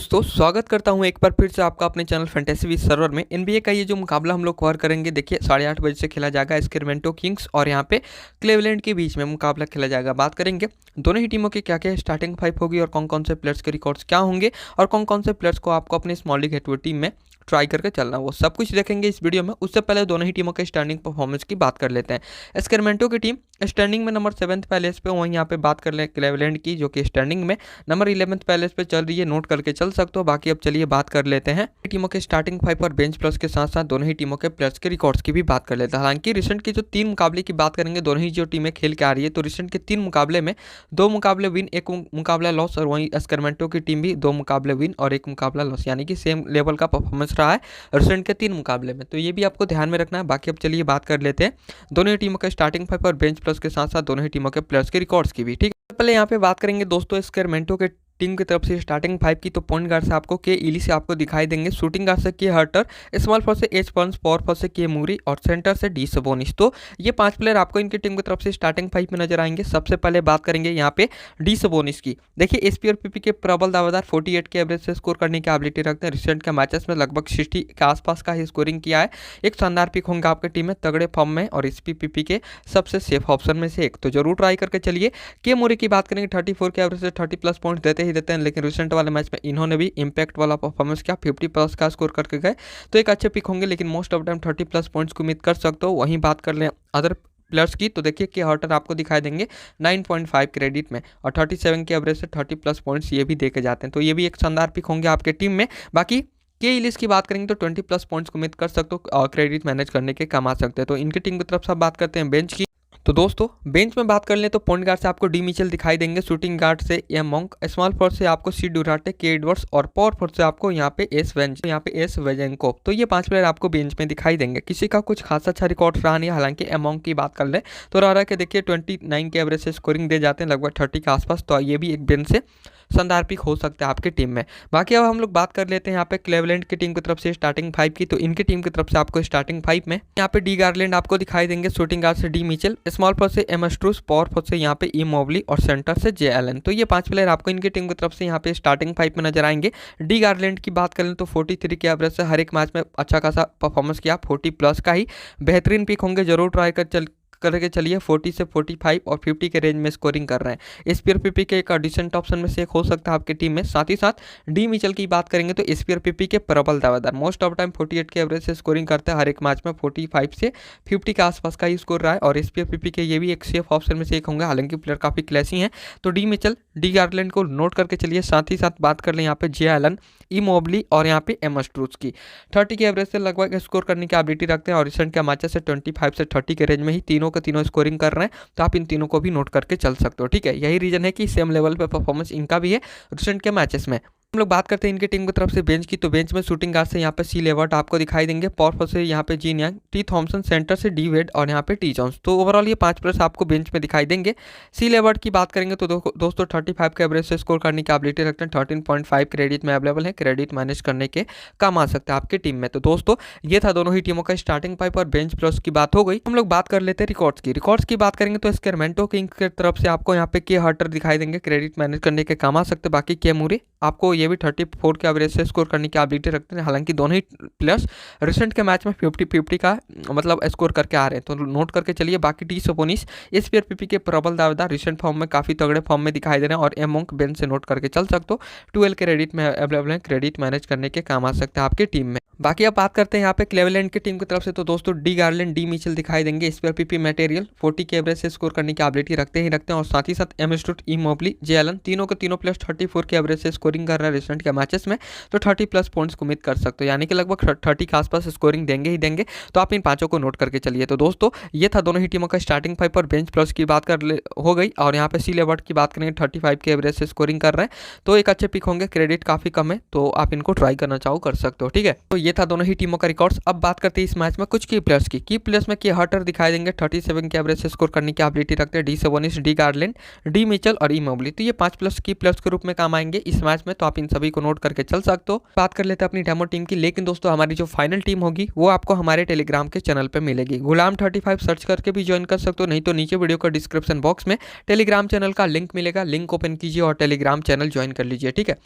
दोस्तों स्वागत करता हूं एक बार फिर से आपका अपने चैनल फैंटेसी विद सर्वर में। एनबीए का ये जो मुकाबला हम लोग कवर करेंगे, देखिए 8:30 बजे से खेला जाएगा। स्क्रामेंटो किंग्स और यहाँ पे क्लीवलैंड के बीच में मुकाबला खेला जाएगा। बात करेंगे दोनों ही टीमों के क्या क्या स्टार्टिंग फाइव होगी और कौन कौन से प्लेयर्स के रिकॉर्ड्स क्या होंगे और कौन कौन से प्लेयर्स को आपको अपने स्मॉल लीग हेटू टीम में ट्राई करके चलना, वो सब कुछ देखेंगे इस वीडियो में। उससे पहले दोनों ही टीमों के स्टैंडिंग परफॉर्मेंस की बात कर लेते हैं। स्क्रामेंटो की टीम स्टैंडिंग में नंबर 7 पैलेस पे, वहीं यहाँ पे बात कर ले क्लीवलैंड की जो कि स्टैंडिंग में नंबर 11 पैलेस पे चल रही है। नोट करके चल सकते हो। बाकी अब चलिए बात कर लेते हैं टीमों के स्टार्टिंग फाइव और बेंच प्लस के साथ साथ दोनों ही टीमों के प्लेयर्स के रिकॉर्ड्स की भी बात कर लेते हैं। हालांकि रिसेंट की जो 3 मुकाबले की बात करेंगे, दोनों ही जो टीमें खेल के आ रही है, तो रिसेंट के 3 मुकाबले में 2 मुकाबले विन, 1 मुकाबला लॉस, और वहीं स्क्रामेंटो की टीम भी 2 मुकाबले विन और 1 मुकाबला लॉस, यानी कि सेम लेवल का परफॉर्मेंस रहा है रिसेंट के 3 मुकाबले में। तो ये भी आपको ध्यान में रखना है। बाकी अब चलिए बात कर लेते हैं दोनों ही टीमों के स्टार्टिंग फाइव और बेंच प्लस के साथ साथ दोनों ही टीमों के प्लेयर्स के रिकॉर्ड्स की भी। ठीक है, पहले यहाँ पे बात करेंगे दोस्तों स्क्रामेंटो के टीम की तरफ से स्टार्टिंग फाइव की। तो पॉइंट गार्ड से आपको के इली से आपको दिखाई देंगे, शूटिंग गार्ड से के हर्टर, स्मॉल फॉर से एच पॉन्स, पावर फॉर से के मूरी और सेंटर से डी सबोनिस। तो ये 5 प्लेयर आपको इनकी टीम की तरफ से स्टार्टिंग फाइव में नजर आएंगे। सबसे पहले बात करेंगे यहाँ पे डी सबोनिस की। देखिए एसपी और पीपी के प्रबल दावेदार 48 के एवरेज से स्कोर करने की एबिलिटी रखते हैं। रिसेंट के मैचेस में लगभग 60 के आसपास का ही स्कोरिंग किया है। एक शानदार पिक होंगे आपकी टीम में, तगड़े फॉर्म में और एसपी पीपी के सबसे सेफ ऑप्शन में से एक, तो जरूर ट्राई करके चलिए। के मूरी की बात करेंगे 34 के एवरेज से 30+ पॉइंट देते ही देते हैं, लेकिन रिसेंट वाले मैच में इन्होंने भी इंपैक्ट वाला परफॉर्मेंस किया, 50+ का स्कोर करके गए, तो एक अच्छे पिक होंगे, लेकिन मोस्ट ऑफ टाइम 30+ पॉइंट्स की उम्मीद कर सकते हो। वहीं बात कर लें अदर प्लेयर्स की, तो देखिए के हर्टर आपको दिखाई देंगे 9.5 क्रेडिट में और 37 के एवरेज से 30+ पॉइंट्स ये भी देके जाते हैं, तो ये भी एक शानदार पिक होंगे आपके टीम में। बाकी के इलिस की बात करेंगे तो 20+ पॉइंट्स को उम्मीद कर सकते हो और क्रेडिट मैनेज करने के काम आ सकते हैं। तो इनकी टीम की तरफ से बात करते हैं बेंच की। तो दोस्तों बेंच में बात कर लें तो पॉइंट गार्ड से आपको डी मिचेल दिखाई देंगे, शूटिंग गार्ड से एम मोंक, स्मॉल फोर्स से आपको सी डुराटे, के एडवर्ड्स और पावर फोर्स से आपको यहाँ पे एस वेजेंको। तो ये 5 प्लेयर आपको बेंच में दिखाई देंगे। किसी का कुछ खास अच्छा रिकॉर्ड रहा नहीं। हालांकि एम मोंक की बात कर ले तो रहा कि देखिए 29 के एवरेज से स्कोरिंग दे जाते हैं, लगभग 30 के आसपास, तो ये भी एक बेंच से शानदार पिक हो सकता है आपकी टीम में। बाकी अब हम लोग बात कर लेते हैं यहाँ पे क्लीवलैंड की टीम की तरफ से स्टार्टिंग फाइव की। तो इनकी टीम की तरफ से आपको स्टार्टिंग फाइव में यहाँ पे डी गार्लैंड आपको दिखाई देंगे, शूटिंग गार्ड से डी मिचेल, स्मॉल फॉर से एम एस्ट्रूस, पावर फॉर से यहाँ पे ई मोबली और सेंटर से जे एलन। तो ये 5 प्लेयर आपको इनकी टीम की तरफ से यहाँ पे स्टार्टिंग फाइव में नजर आएंगे। डी गार्लैंड की बात करें तो 43 के एवरेज से हर एक मैच में अच्छा खासा परफॉर्मेंस किया, 40+ का ही बेहतरीन पिक होंगे, जरूर ट्राई करके चलिए। 40 से 45 और 50 के रेंज में स्कोरिंग कर रहे हैं। एसपी और पीपी के एक डिसेंट ऑप्शन में से एक हो सकता है आपकी टीम में। साथ ही साथ डी मिचेल की बात करेंगे तो एसपी और पीपी के प्रबल दावेदार, मोस्ट ऑफ टाइम 48 के एवरेज से स्कोरिंग करते हैं, हर एक मैच में 45 से 50 के आसपास का ही स्कोर रहा है और एसपी और पीपी के ये भी एक सेफ ऑप्शन में से एक होंगे। हालांकि प्लेयर काफी क्लैसी हैं, तो डी मिचेल, डी गार्लैंड को नोट करके चलिए। साथ ही साथ बात कर लें यहाँ पे जे एलन, ई मोबली और यहाँ पे एम एस्ट्रूस की। 30 के एवरेज से लगभग स्कोर करने की एबिलिटी रखते हैं और रिसेंट के मैचेस से 25 से 30 के रेंज में ही तीनों के तीनों स्कोरिंग कर रहे हैं, तो आप इन तीनों को भी नोट करके चल सकते हो। ठीक है, यही रीजन है कि सेम लेवल पे परफॉर्मेंस इनका भी है रिसेंट के मैचेस में। हम लोग बात करते हैं इनकी टीम की तरफ से बेंच की। तो बेंच में शूटिंग गार्ड से यहाँ पे सी लेवर्ट आपको दिखाई देंगे, पावर फॉर से यहाँ पे जी न्यांग, टी थॉमसन, सेंटर से डी वेड और यहाँ पे टी जॉन्स। तो ओवरऑल ये 5 प्लेयर्स आपको बेंच में दिखाई देंगे। सी लेवर्ट की बात करेंगे तो दोस्तों 35 के एवरेज से स्कोर करने की एबिलिटी रखते हैं, 13.5 क्रेडिट में अवेलेबल है, क्रेडिट मैनेज करने के काम आ सकते हैं आपकी टीम में। तो दोस्तों ये था दोनों ही टीमों का स्टार्टिंग फाइव और बेंच प्लस की बात हो गई। हम लोग बात कर लेते हैं रिकॉर्ड्स की बात करेंगे तो स्क्रामेंटो किंग्स की तरफ से आपको यहाँ पे के हर्टर दिखाई देंगे, क्रेडिट मैनेज करने के काम आ सकते हैं। बाकी के मूरी आपको ये भी 34 के एवरेज से स्कोर करने की एबिलिटी रखते हैं। हालांकि दोनों ही प्लेयर्स रिसेंट के मैच में 50-50 का मतलब स्कोर करके आ रहे हैं, तो नोट करके चलिए। बाकी टी सबोनिस, एसपी और पीपी के प्रबल दावेदार, रिसेंट फॉर्म में काफी तगड़े फॉर्म में दिखाई दे रहे हैं और एम मोंक बेंच से नोट करके चल सकते हो, 12 क्रेडिट में अवेलेबल है, क्रेडिट मैनेज करने के काम आ सकते हैं आपकी टीम में। बाकी अब बात करते हैं यहाँ पे क्लीवलैंड की टीम की तरफ से। तो दोस्तों डी गार्लैंड, डी मिचेल दिखाई देंगे, एसपी और पीपी मटेरियल 40 के एवरेज से स्कोर करने की एबिलिटी रखते हैं और साथ ही साथ एम एस्ट्रूस, ई मोबली, जे एलन, तीनों के तीनों प्लेयर्स 34 के एवरेज से स्कोरिंग कर रहे हैं रिसेंट के मैचेस में, तो 30+ पॉइंट्स को उम्मीद कर सकते हो, यानी कि लगभग 30 के आसपास स्कोरिंग देंगे ही देंगे। तो आप इन 5 को नोट करके चलिए। तो दोस्तों ये था दोनों ही टीमों का स्टार्टिंग फाइव और बेंच प्लस की बात हो गई। और यहाँ पे सी लेवर्ट की बात करेंगे 35 के एवरेज से स्कोरिंग कर रहे हैं, तो एक अच्छे पिक होंगे, क्रेडिट काफी कम है, तो आप इनको ट्राई करना चाहो कर सकते हो। ठीक है, तो ये था दोनों ही टीमों का रिकॉर्ड्स। अब बात करते हैं इस मैच में कुछ की प्लेयर्स की। की प्लेयर्स में के हर्टर दिखाई देंगे, 37 के एवरेज से स्कोर करने की एबिलिटी रखते हैं, D Sabonis, D Garland, D Mitchell और ई मोबली। तो ये 5+ की प्लेयर्स के रूप में काम आएंगे इस मैच में, तो आप इन सभी को नोट करके चल सकते हो। बात कर लेते हैं अपनी डेमो टीम की। लेकिन दोस्तों हमारी जो फाइनल टीम होगी वो आपको हमारे टेलीग्राम के चैनल पे मिलेगी। गुलाम 35 सर्च करके भी ज्वाइन कर सकते हो, नहीं तो नीचे वीडियो का डिस्क्रिप्शन बॉक्स में टेलीग्राम चैनल का लिंक मिलेगा, लिंक ओपन कीजिए और टेलीग्राम चैनल ज्वाइन कर लीजिए। ठीक है,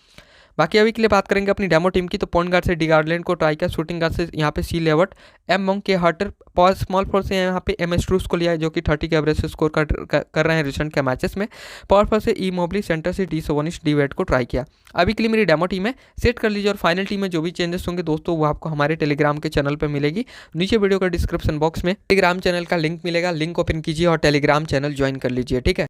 बाकी अभी के लिए बात करेंगे अपनी डेमो टीम की, तो पॉइंट गार्ड से डी गार्लैंड को ट्राई किया, शूटिंग गार्ड से यहाँ पे सी लेवर्ट, एम मोंग के हर्टर, स्मॉल फोर्स से यहाँ पे एम स्ट्रूस को लिया है जो कि 30 के एवरेज से स्कोर कर रहे हैं रिसेंट के मैचेस में। पावर फॉर से ई मोबली, सेंटर से डी सोवनिश, डी वेट को ट्राई किया। अभी के लिए मेरी डेमो टीम है, सेट कर लीजिए और फाइनल टीम में जो भी चेंजेस होंगे दोस्तों वो आपको हमारे टेलीग्राम के चैनल पर मिलेगी। नीचे वीडियो का डिस्क्रिप्शन बॉक्स में टेलीग्राम चैनल का लिंक मिलेगा, लिंक ओपन कीजिए और टेलीग्राम चैनल ज्वाइन कर लीजिए, ठीक है।